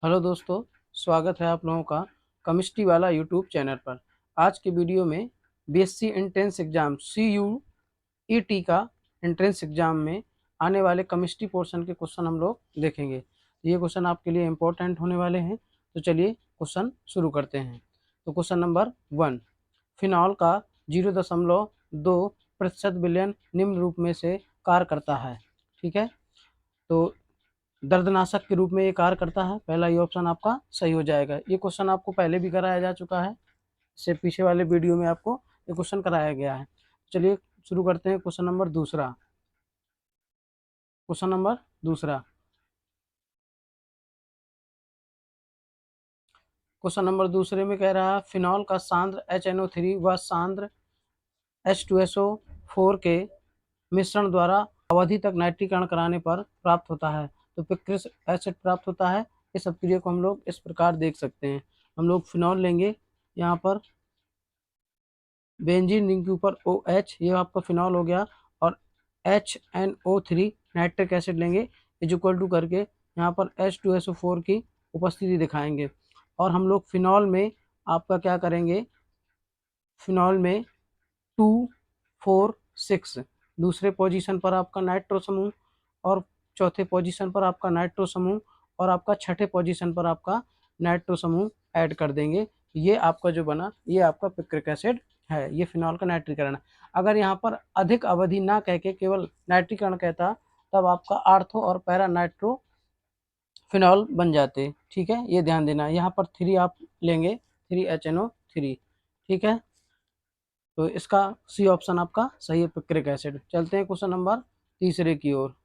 Hello दोस्तों, स्वागत है आप लोगों का केमिस्ट्री वाला यूट्यूब चैनल पर। आज के वीडियो में बीएससी एंट्रेंस एग्ज़ाम CUET का एंट्रेंस एग्ज़ाम में आने वाले केमिस्ट्री पोर्शन के क्वेश्चन हम लोग देखेंगे। ये क्वेश्चन आपके लिए इम्पोर्टेंट होने वाले हैं, तो चलिए क्वेश्चन शुरू करते हैं। तो क्वेश्चन नंबर 1, फिनॉल का 0.2% विलयन निम्न रूप में से कार्य करता है। ठीक है, तो दर्दनाशक के रूप में ये कार्य करता है। पहला ये ऑप्शन आपका सही हो जाएगा। ये क्वेश्चन आपको पहले भी कराया जा चुका है, इससे पीछे वाले वीडियो में आपको ये क्वेश्चन कराया गया है। चलिए शुरू करते हैं क्वेश्चन नंबर दूसरा। क्वेश्चन नंबर दूसरा क्वेश्चन नंबर दूसरे में कह रहा है फिनॉल का सांद्र HNO3 व सांद्र H2SO4 के मिश्रण द्वारा अवधि तक नाइट्रीकरण कराने पर प्राप्त होता है, तो पिक्रिक एसिड प्राप्त होता है। इस अभिक्रिया को हम लोग इस प्रकार देख सकते हैं। हम लोग फिनॉल लेंगे, यहाँ पर बेंजीन रिंग के ऊपर OH, ये आपका फिनॉल हो गया, और HNO3 नाइट्रिक एसिड लेंगे, इज इक्वल टू करके यहाँ पर H2SO4 की उपस्थिति दिखाएंगे। और हम लोग फिनॉल में आपका क्या करेंगे, फिनॉल में 2, 4, 6 दूसरे पोजीशन पर आपका नाइट्रो समूह, और चौथे पोजीशन पर आपका नाइट्रो समूह, और आपका छठे पोजीशन पर आपका नाइट्रो समूह ऐड कर देंगे। ये आपका जो बना, ये आपका पिक्रिक एसिड है। ये फिनॉल का नाइट्रीकरण है। अगर यहाँ पर अधिक अवधि ना कह के केवल नाइट्रीकरण कहता, तब आपका आर्थो और पैरा नाइट्रो फिनॉल बन जाते। ठीक है, ये ध्यान देना। यहाँ पर 3 आप लेंगे, 3HNO3। ठीक है, तो इसका सी ऑप्शन आपका सही है, पिक्रिक एसिड। चलते हैं क्वेश्चन नंबर तीसरे की ओर।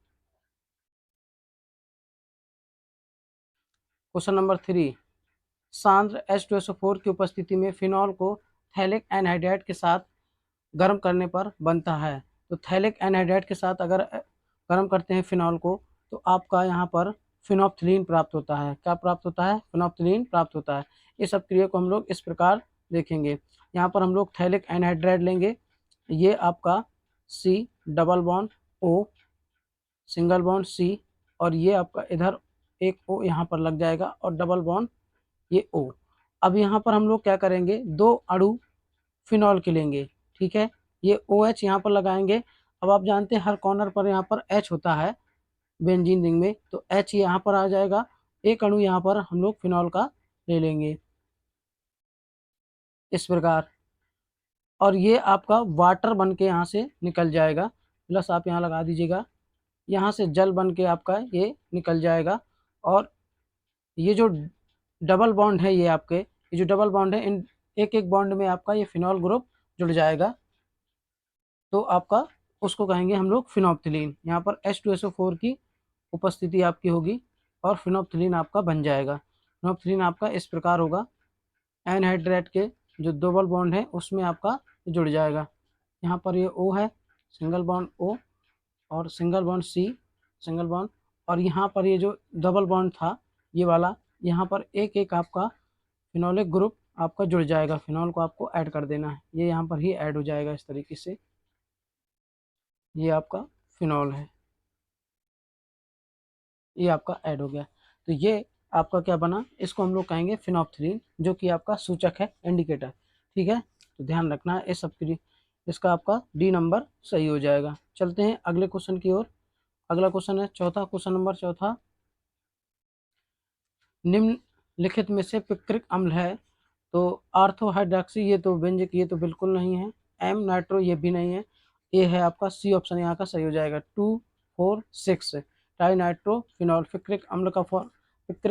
क्वेश्चन नंबर 3, सांद्र H2SO4 की उपस्थिति में फिनॉल को थैलिक एनहाइड्राइड के साथ गर्म करने पर बनता है। तो थैलिक एनहाइड्राइड के साथ अगर गर्म करते हैं फिनॉल को, तो आपका यहाँ पर फिनोप्थिलीन प्राप्त होता है। क्या प्राप्त होता है? फिनोप्थिलीन प्राप्त होता है। इस अभिक्रिया को हम लोग इस प्रकार देखेंगे। यहाँ पर हम लोग थैलिक एनहाइड्राइड लेंगे, ये आपका C double bond O single bond C, और ये आपका इधर एक O यहाँ पर लग जाएगा, और डबल बॉन्ड ये O। अब यहाँ पर हम लोग क्या करेंगे, 2 अणु फिनॉल के लेंगे। ठीक है, ये OH यहाँ पर लगाएंगे। अब आप जानते हैं हर कॉर्नर पर यहाँ पर H होता है बेंजीन रिंग में, तो H यहाँ पर आ जाएगा। एक अणु यहाँ पर हम लोग फिनॉल का ले लेंगे इस प्रकार, और ये आपका वाटर बन के यहाँ से निकल जाएगा। प्लस आप यहाँ लगा दीजिएगा, यहाँ से जल बन के आपका ये निकल जाएगा। और ये जो डबल बॉन्ड है, ये आपके ये जो डबल बॉन्ड है, इन एक एक बॉन्ड में आपका ये फिनॉल ग्रुप जुड़ जाएगा, तो आपका उसको कहेंगे हम लोग फिनोप्थिलीन। यहाँ पर H2SO4 की उपस्थिति आपकी होगी, और फिनोप्थिलीन आपका बन जाएगा। फिनोप्थिलीन आपका इस प्रकार होगा, एनहाइड्रेट के जो डबल बॉन्ड है उसमें आपका जुड़ जाएगा। यहाँ पर ये O है, सिंगल बॉन्ड O, और single bond C, single bond, और यहाँ पर ये जो डबल बॉन्ड था ये वाला, यहाँ पर एक एक आपका फिनोलिक ग्रुप आपका जुड़ जाएगा। फिनॉल को आपको ऐड कर देना है, ये यहाँ पर ही ऐड हो जाएगा इस तरीके से। ये आपका फिनॉल है, ये आपका ऐड हो गया। तो ये आपका क्या बना, इसको हम लोग कहेंगे फिनोप्थिलीन, जो कि आपका सूचक है, इंडिकेटर। ठीक है, तो ध्यान रखना है इस सब के लिए। इसका आपका डी नंबर सही हो जाएगा। चलते हैं अगले क्वेश्चन की ओर। अगला क्वेश्चन है चौथा, क्वेश्चन नंबर चौथा, निम्नलिखित में से पिक्रिक अम्ल है। तो आर्थो हाइड्रॉक्सी, ये तो व्यंजक, ये तो बिल्कुल नहीं है। एम नाइट्रो, ये भी नहीं है। ये है आपका सी ऑप्शन यहाँ का सही हो जाएगा। 2, 4, 6 टाई नाइट्रो फिनॉल। पिक्रिक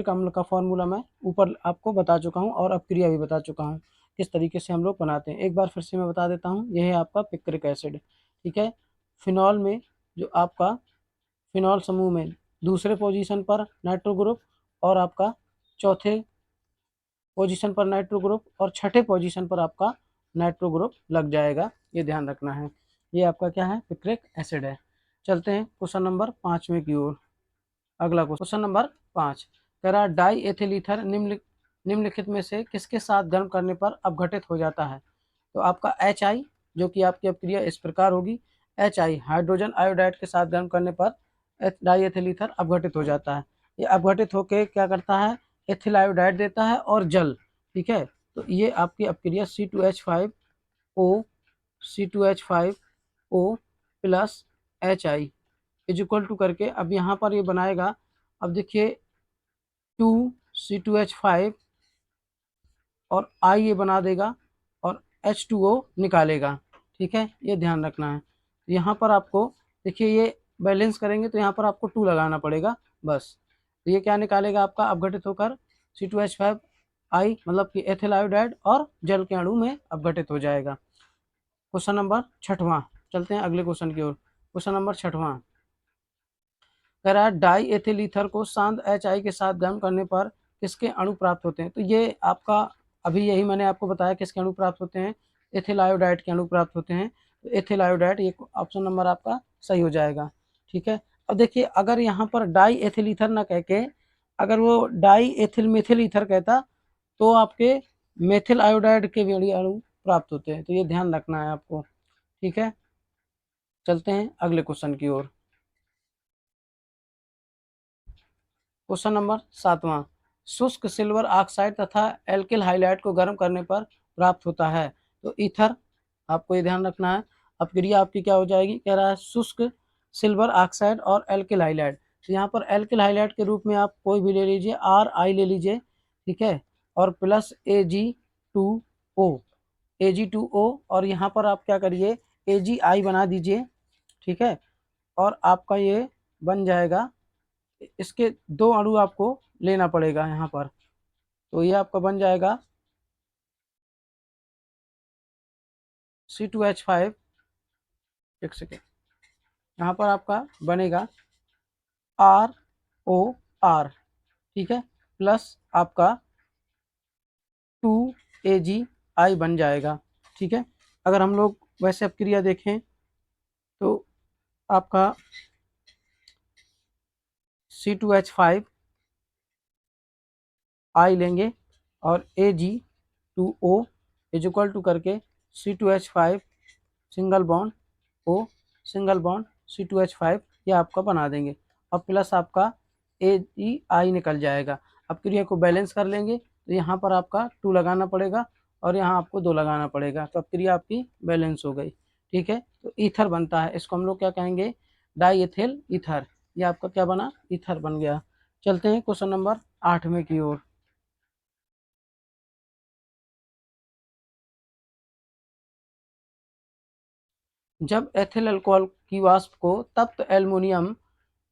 अम्ल का फॉर्मूला मैं ऊपर आपको बता चुका हूँ, और अपक्रिया भी बता चुका हूँ किस तरीके से हम लोग बनाते हैं। एक बार फिर से मैं बता देता हूँ, यह है आपका पिक्रिक एसिड। ठीक है, फिनॉल में जो आपका फिनॉल समूह में दूसरे पोजीशन पर नाइट्रो ग्रुप, और आपका चौथे पोजीशन पर नाइट्रो ग्रुप, और छठे पोजीशन पर आपका नाइट्रो ग्रुप लग जाएगा। ये ध्यान रखना है। ये आपका क्या है, पिक्रिक एसिड है। चलते हैं क्वेश्चन नंबर 5वें की ओर। अगला क्वेश्चन नंबर 5 कह रहा डाई एथिल ईथर निम्नलिखित में से किसके साथ गर्म करने पर अपघटित हो जाता है। तो आपका HI, जो कि आपकी अपक्रिया इस प्रकार होगी, HI हाइड्रोजन आयोडाइड के साथ गर्म करने पर डाई एथिल ईथर अपघटित हो जाता है। ये अपघटित होकर क्या करता है, एथिल आयोडाइड देता है और जल, ठीक है। तो ये आपकी अपक्रिया C2H5O C2H5O plus HI is equal to करके अब यहाँ पर ये बनाएगा। अब देखिए 2C2H5 और I ये बना देगा और H2O निकालेगा, ठीक है, ये ध्यान रखना है। यहाँ पर आपको देखिए ये बैलेंस करेंगे तो यहाँ पर आपको 2 लगाना पड़ेगा बस। तो ये क्या निकालेगा आपका अपघटित होकर C2H5I मतलब कि एथिल आयोडाइड और जल के अणु में अपघटित हो जाएगा। क्वेश्चन नंबर 6वां, चलते हैं अगले क्वेश्चन की ओर। क्वेश्चन नंबर 6वां कह रहा है डाई एथिल ईथर को शांत HI के साथ गर्म करने पर किसके अणु प्राप्त होते हैं। तो ये आपका अभी यही मैंने आपको बताया किसके अणु प्राप्त होते हैं, एथिल आयोडाइड के अणु प्राप्त होते हैं। तो एथिल आयोडाइड ये ऑप्शन नंबर आपका सही हो जाएगा, ठीक है। अब देखिए अगर यहाँ पर डाई एथिल ईथर ना कह के अगर वो डाई एथिल मेथिल ईथर कहता तो आपके मेथिल आयोडाइड के भी अणु प्राप्त होते हैं, तो ये ध्यान रखना है आपको, ठीक है। चलते हैं अगले क्वेश्चन की ओर। क्वेश्चन नंबर 7वां शुष्क सिल्वर ऑक्साइड तथा एल्किल हाइलाइट को गर्म करने पर प्राप्त होता है। तो ईथर आपको ये ध्यान रखना है। अपक्रिया आपकी क्या हो जाएगी, कह रहा है शुष्क सिल्वर ऑक्साइड और एल्किल हाइलाइट। तो यहाँ पर एल्किल हाइलाइट के रूप में आप कोई भी ले लीजिए, RI ले लीजिए, ठीक है, और प्लस Ag2O Ag2O और यहाँ पर आप क्या करिए AgI बना दीजिए, ठीक है, और आपका ये बन जाएगा। इसके 2 अणु आपको लेना पड़ेगा यहाँ पर, तो ये आपका बन जाएगा C2H5, एक सेकेंड, यहाँ पर आपका बनेगा ROR, ठीक है, प्लस आपका 2AgI बन जाएगा, ठीक है। अगर हम लोग वैसे अपक्रिया देखें तो आपका C2H5I लेंगे और Ag2O इज इक्वल टू करके C2H5 single bond O single bond C2H5 ये आपका बना देंगे और प्लस आपका AgI निकल जाएगा। अब क्रिया को बैलेंस कर लेंगे तो यहाँ पर आपका 2 लगाना पड़ेगा और यहाँ आपको 2 लगाना पड़ेगा, तो अब क्रिया आपकी बैलेंस हो गई, ठीक है। तो ईथर बनता है, इसको हम लोग क्या कहेंगे, डाई एथिल ईथर, ये आपका क्या बना, ईथर बन गया। चलते हैं क्वेश्चन नंबर 8वें की ओर। जब एथिल अल्कोहल की वाष्प को तप्त एल्युमिनियम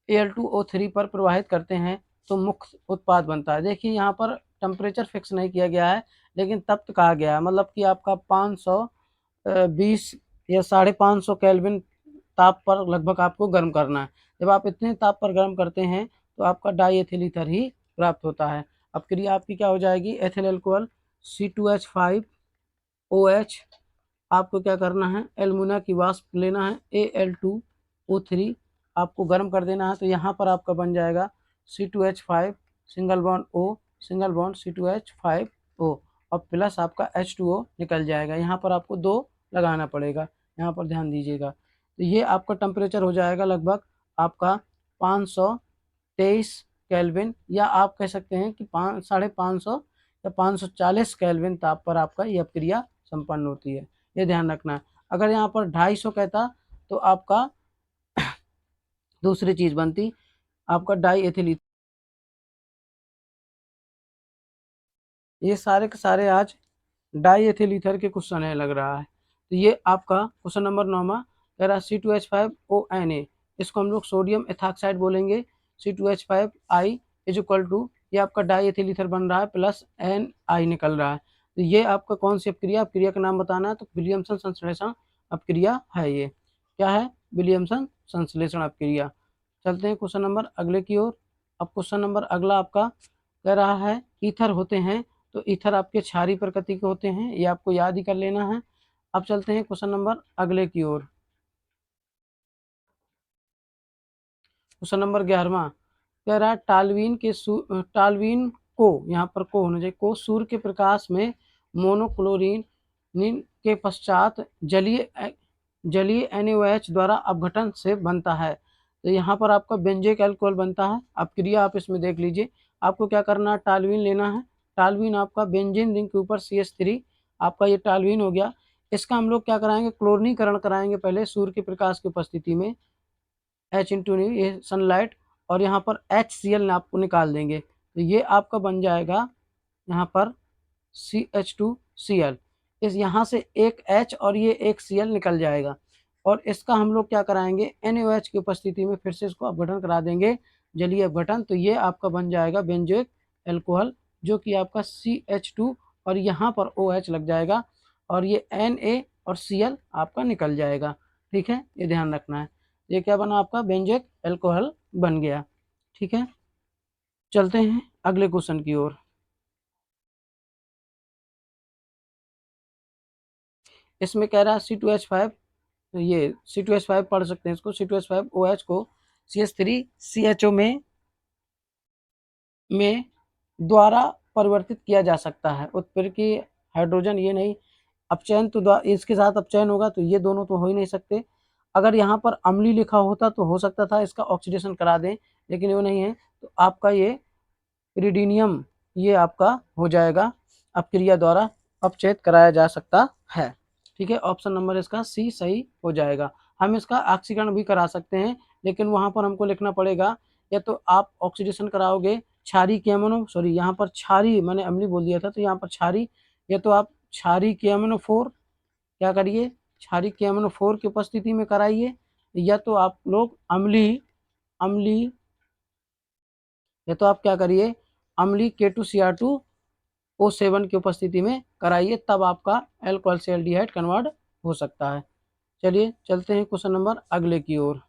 Al2O3 पर प्रवाहित करते हैं तो मुख्य उत्पाद बनता है। देखिए यहाँ पर टेम्परेचर फिक्स नहीं किया गया है लेकिन तप्त कहा गया है, मतलब कि आपका 520 या 550 केल्विन ताप पर लगभग आपको गर्म करना है। जब आप इतने ताप पर गर्म करते हैं तो आपका डाई एथिल ईथर ही प्राप्त होता है। अब क्रिया आपकी क्या हो जाएगी, एथिल अल्कोहल C2H5OH आपको क्या करना है, एल्युमिना की वाष्प लेना है Al2O3 आपको गर्म कर देना है, तो यहाँ पर आपका बन जाएगा C2H5 single bond O single bond C2H5O और प्लस आपका H2O निकल जाएगा। यहाँ पर आपको 2 लगाना पड़ेगा, यहाँ पर ध्यान दीजिएगा। तो ये आपका टेम्परेचर हो जाएगा लगभग आपका 523 केल्विन, या आप कह सकते हैं कि 550 या 540 केल्विन ताप पर आपका यह क्रिया संपन्न होती है, ये ध्यान रखना है। अगर यहाँ पर 250 कहता तो आपका दूसरी चीज बनती, आपका डाई एथिल ईथर। ये सारे के सारे आज डाई एथिल ईथर के क्वेश्चन है लग रहा है। तो ये आपका क्वेश्चन नंबर 9वां कह रहा है C2H5ONA, इसको हम लोग सोडियम एथॉक्साइड बोलेंगे। C2H5I इज इक्वल टू ये आपका डाई एथिल ईथर बन रहा है प्लस NI निकल रहा है। तो ये आपका कौन सी अपक्रिया, अपक्रिया का नाम बताना है, तो विलियमसन संश्लेषण अपक्रिया है। ये क्या है, विलियमसन संश्लेषण अपक्रिया। चलते हैं क्वेश्चन नंबर अगले की ओर। अब क्वेश्चन नंबर अगला आपका कह रहा है ईथर होते हैं तो ईथर आपके क्षारीय प्रकृति के होते हैं, ये आपको याद ही कर लेना है। अब चलते हैं क्वेश्चन नंबर अगले की ओर। क्वेश्चन नंबर 11वां कह रहा है टालवीन को, यहाँ पर को होना चाहिए, को सूर्य के प्रकाश में मोनोक्लोरीन के पश्चात जलीय NaOH द्वारा अपघटन से बनता है। तो यहाँ पर आपका बेंजोइक अल्कोहल बनता है। अब क्रिया आप इसमें देख लीजिए, आपको क्या करना है, टालवीन लेना है। टालवीन आपका बेंजीन रिंग के ऊपर CH3, आपका ये टालवीन हो गया। इसका हम लोग क्या कराएंगे, क्लोरीनीकरण कराएंगे पहले सूर्य के प्रकाश की उपस्थिति में, H इंटू ये सनलाइट, और यहाँ पर HCl आपको निकाल देंगे। तो ये आपका बन जाएगा यहाँ पर CH2Cl। इस यहाँ से एक H और ये एक Cl निकल जाएगा, और इसका हम लोग क्या कराएंगे, NaOH की उपस्थिति में फिर से इसको अपघटन करा देंगे, जलीय अपघटन। तो ये आपका बन जाएगा बेंजोइक अल्कोहल, जो कि आपका CH2 और यहाँ पर OH लग जाएगा, और ये Na और Cl आपका निकल जाएगा। ठीक है, ये ध्यान रखना है। ये क्या बना, आपका बेंजोइक अल्कोहल बन गया। ठीक है, चलते हैं अगले क्वेश्चन की ओर। इसमें कह रहा है C2H5, तो ये C2H5 पढ़ सकते हैं इसको, C2H5OH को CH3CHO में द्वारा परिवर्तित किया जा सकता है। उत्प्रेरकी हाइड्रोजन, ये नहीं, अपचयन तो इसके साथ अपचयन होगा, तो ये दोनों तो हो ही नहीं सकते। अगर यहाँ पर अम्लीय लिखा होता तो हो सकता था इसका ऑक्सीडेशन करा दें, लेकिन वो नहीं है, तो आपका ये इरिडीनियम ये आपका हो जाएगा, अपक्रिया द्वारा अपचयित कराया जा सकता है। ठीक है, ऑप्शन नंबर इसका C सही हो जाएगा। हम इसका ऑक्सीकरण भी करा सकते हैं, लेकिन वहाँ पर हमको लिखना पड़ेगा, या तो आप ऑक्सीडेशन कराओगे क्षारी के अमोनो, सॉरी यहाँ पर क्षारी, मैंने अम्लीय बोल दिया था, तो यहाँ पर क्षारी, या तो आप क्षारी के अमोनो 4 क्या करिए, क्षारी के अमोनो 4 की उपस्थिति में कराइए, या तो आप लोग अम्लीय अम्लीय या तो आप क्या करिए, अम्लीय K2Cr2O7 की उपस्थिति में कराइए, तब आपका अल्कोहल से एल्डिहाइड कन्वर्ट हो सकता है। चलिए चलते हैं क्वेश्चन नंबर अगले की ओर।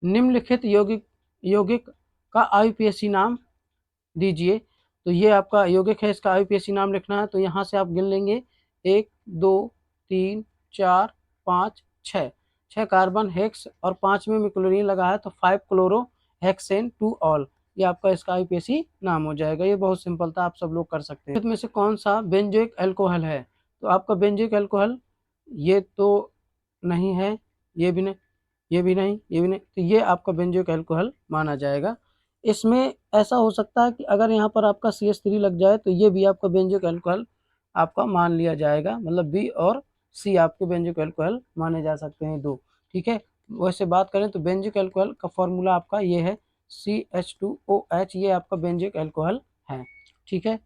निम्नलिखित यौगिक यौगिक का IUPAC नाम दीजिए। तो ये आपका यौगिक है, इसका IUPAC नाम लिखना है। तो यहाँ से आप गिन लेंगे 1 2 3 4 5 6, 6 कार्बन हेक्स और 5 में क्लोरीन लगा है, तो 5 क्लोरो हेक्सेन 2 ऑल, ये आपका इसका IUPAC नाम हो जाएगा। ये बहुत सिंपल था, आप सब लोग कर सकते हैं। इसमें से कौन सा बेंजोइक अल्कोहल है, तो आपका बेंजोइक अल्कोहल ये तो नहीं है, ये भी नहीं, ये भी नहीं, ये भी नहीं, तो ये आपका बेंजोइक अल्कोहल माना जाएगा। इसमें ऐसा हो सकता है कि अगर यहाँ पर आपका CH3 लग जाए, तो ये भी आपका बेंजोइक अल्कोहल आपका मान लिया जाएगा, मतलब B और C आपके बेंजोइक अल्कोहल माने जा सकते हैं दो। ठीक है, वैसे बात करें तो बेंजोइक अल्कोहल का फॉर्मूला आपका ये है CH2OH, ये आपका बेंजोइक अल्कोहल है। ठीक है,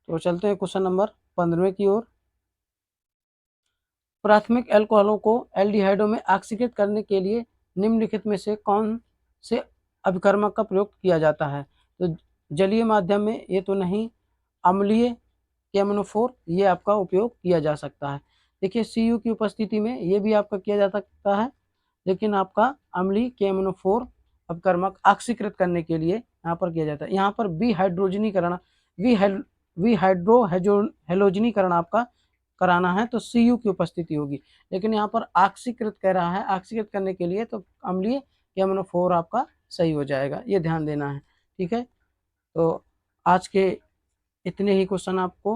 तो चलते हैं क्वेश्चन नंबर 15 की ओर। प्राथमिक अल्कोहलों को एल्डिहाइडों में ऑक्सीकृत करने के लिए निम्नलिखित में से कौन से अभिकर्मक का प्रयोग किया जाता है, तो जलीय माध्यम में ये तो नहीं, अम्लीय KMNO4 ये आपका उपयोग किया जा सकता है। देखिए Cu की उपस्थिति में ये भी आपका किया जा सकता है, लेकिन आपका अम्लीय KMNO4 अपकर्मक ऑक्सीकृत करने के लिए यहाँ पर किया जाता है। यहाँ पर विहाइड्रोजनीकरण विहाइड्रोहेलोजनीकरण आपका कराना है, तो Cu की उपस्थिति होगी, लेकिन यहाँ पर ऑक्सीकृत कह रहा है, ऑक्सीकृत करने के लिए तो अम्लीय KMNO4 आपका सही हो जाएगा, ये ध्यान देना है। ठीक है, तो आज के इतने ही क्वेश्चन आपको